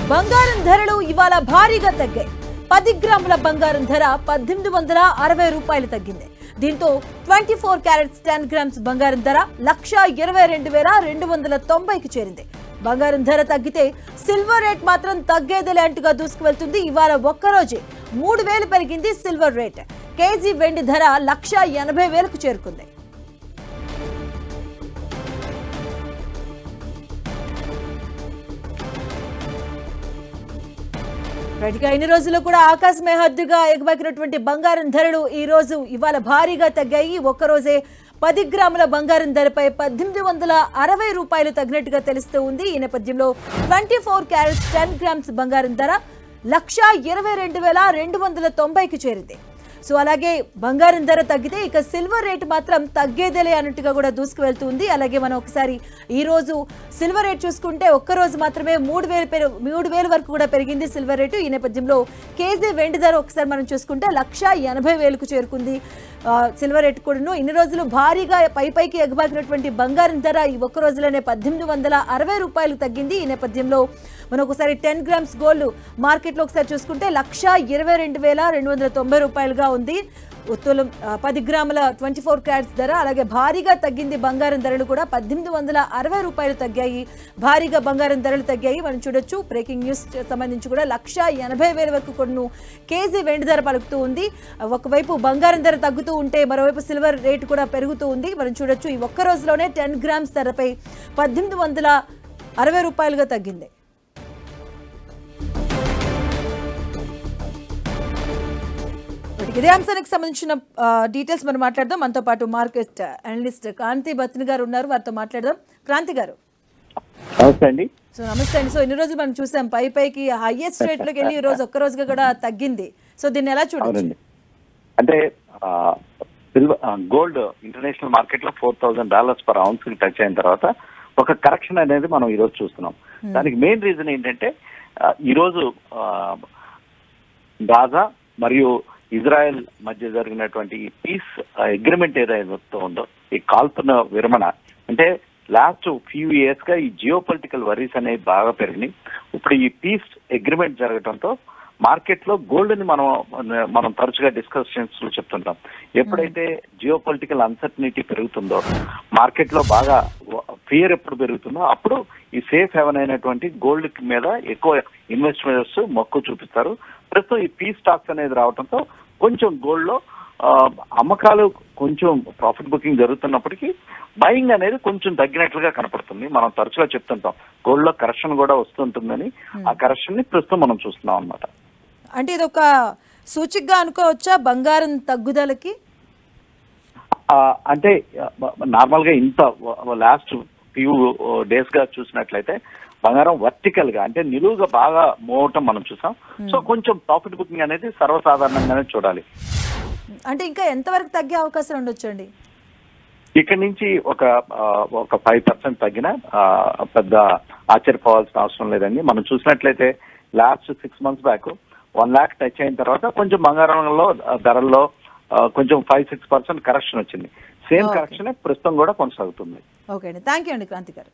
బంగారం ధరలు ఇవాళ భారీగా తగ్గాయి. 10 గ్రాముల బంగారం ధర 1860 రూపాయలు తగ్గింది. దీంతో 24 క్యారెట్స్ 10 గ్రామ్స్ బంగారం ధర 1,22,290కి చేరింది. బంగారం ధర తగ్గితే సిల్వర్ రేట్ మాత్రం తగ్గేదిలే అంటుగా దూసుకువెళ్తుంది. ఇవాళ ఒక్కరోజే 3,000 పెరిగింది సిల్వర్ రేట్. కేజీ వెండి ధర 1,80,000కు చేరుకుంది. ఇన్ని రోజుల్లో కూడా ఆకాశమే హద్దుగా ఎగబాకినటువంటి బంగారం ధరలు ఇవాళ భారీగా తగ్గాయి. ఒక్కరోజే 10 గ్రాముల బంగారం ధరపై 1860 రూపాయలు తగ్గినట్టుగా తెలుస్తూ ఉంది. ఈ నేపథ్యంలో 24 క్యారెట్స్ 10 గ్రామ్స్ బంగారం ధర 1,22,290కి చేరింది. సో అలాగే బంగారం ధర తగ్గితే ఇక సిల్వర్ రేటు మాత్రం తగ్గేదేలే అన్నట్టుగా కూడా దూసుకువెళ్తుంది. అలాగే మనం ఒకసారి ఈ రోజు సిల్వర్ రేట్ చూసుకుంటే ఒక్కరోజు మాత్రమే 3,000 వరకు కూడా పెరిగింది సిల్వర్ రేటు. ఈ నేపథ్యంలో కేజీ వెండి ధర ఒకసారి మనం చూసుకుంటే 1,80,000కు చేరుకుంది సిల్వర్ రేట్ కూడాను. ఇన్ని రోజులు భారీగా పైకి ఎగబాకినటువంటి బంగారం ధర ఈ ఒక్క రోజులోనే 1860 రూపాయలు తగ్గింది. ఈ నేపథ్యంలో మనం ఒకసారి 10 గ్రామ్స్ గోల్డ్ మార్కెట్లో ఒకసారి చూసుకుంటే 1,22,290 రూపాయలుగా ఉంది. 10 గ్రాముల 24 క్యారెట్స్ ధర అలాగే భారీగా తగ్గింది. బంగారం ధరలు కూడా 1860 రూపాయలు తగ్గాయి. భారీగా బంగారం ధరలు తగ్గాయి. మనం చూడొచ్చు బ్రేకింగ్ న్యూస్ సంబంధించి కూడా 1,80,000 వరకు కొను కేజీ వెండి ధర పలుకుతూ ఉంది. ఒకవైపు బంగారం ధర తగ్గుతూ ఉంటే మరోవైపు సిల్వర్ రేటు కూడా పెరుగుతూ ఉంది. మనం చూడొచ్చు ఈ ఒక్క రోజులోనే 10 గ్రామ్స్ ధరపై 1860 రూపాయలుగా తగ్గింది. ఇదే అంశానికి సంబంధించిన డీటెయిల్స్ మనం మాట్లాడదాం. మనతో పాటు మార్కెట్ అనలిస్ట్ క్రాంతి బత్ని గారు ఉన్నారు, వారితో మాట్లాడదాం. క్రాంతి గారు నమస్తే అండి. సో నమస్తే అండి. సో ఇన్ని రోజులు మనం చూసాం పైకి హైయెస్ట్ రేట్ లోకి వెళ్ళి ఈ రోజు ఒక్క రోజుగా కూడా తగ్గింది. సో దీన్ని ఎలా చూడాలి? అంటే గోల్డ్ ఇంటర్నేషనల్ మార్కెట్ లో $4,000 పర్ ఔన్స్ కి టచ్ అయిన తర్వాత ఒక కరెక్షన్ అనేది మనం ఈ రోజు చూస్తున్నాం. దానికి మెయిన్ రీజన్ ఏంటంటే ఈ రోజు గాజా మరియు ఇజ్రాయెల్ మధ్య జరిగినటువంటి ఈ పీస్ అగ్రిమెంట్ ఏదైతే ఉందో, ఈ కాల్పున విరమణ అంటే లాస్ట్ ఫ్యూ ఇయర్స్ గా ఈ జియో పొలిటికల్ వరీస్ అనేవి బాగా పెరిగినాయి. ఇప్పుడు ఈ పీస్ అగ్రిమెంట్ జరగడంతో మార్కెట్ లో గోల్డ్ ని మనం తరచుగా డిస్కషన్స్ లో చెప్తుంటాం. ఎప్పుడైతే జియో పొలిటికల్ అన్సర్టనిటీ పెరుగుతుందో, మార్కెట్ లో బాగా ఫియర్ ఎప్పుడు పెరుగుతుందో అప్పుడు ఈ సేఫ్ హెవెన్ అయినటువంటి గోల్డ్ మీద ఎక్కువ ఇన్వెస్టర్స్ మొక్కు చూపిస్తారు. ప్రస్తుతం ఈ పీ స్టాక్స్ అనేది రావడంతో కొంచెం గోల్డ్ లో అమ్మకాలు కొంచెం ప్రాఫిట్ బుకింగ్ జరుగుతున్నప్పటికీ బయింగ్ అనేది కొంచెం తగ్గినట్లుగా కనపడుతుంది. మనం తరచుగా చెప్తుంటాం గోల్డ్ లో కరెక్షన్ కూడా వస్తుంటుందని. ఆ కరెక్షన్ ని ప్రస్తుతం మనం చూస్తున్నాం అన్నమాట. అంటే ఇది ఒక సూచికగా అనుకోవచ్చా బంగారం తగ్గుదలకి? అంటే నార్మల్ గా ఇంత లాస్ట్ ఫ్యూ డేస్ గా చూసినట్లయితే బంగారం వర్టికల్ గా అంటే నిలువుగా బాగా మూవ్ అవటం మనం చూసాం. సో కొంచెం ప్రాఫిట్ బుకింగ్ అనేది సర్వసాధారణంగానే చూడాలి. అంటే ఇంకా ఎంతవరకు తగ్గే అవకాశం ఉండొచ్చు అండి? ఇక్కడ నుంచి ఒక 5% తగ్గిన పెద్ద ఆశ్చర్యపోవాల్సిన అవసరం లేదండి. మనం చూసినట్లయితే last 6 months back 1 lakh touch అయిన తర్వాత కొంచెం బంగారంలో ధరల్లో కొంచెం 5-6% కరెక్షన్ వచ్చింది. సేమ్ కరెక్షన్ ప్రస్తుతం కూడా కొనసాగుతుంది. ఓకే అండి, థ్యాంక్ యూ అండి క్రాంతి గారు.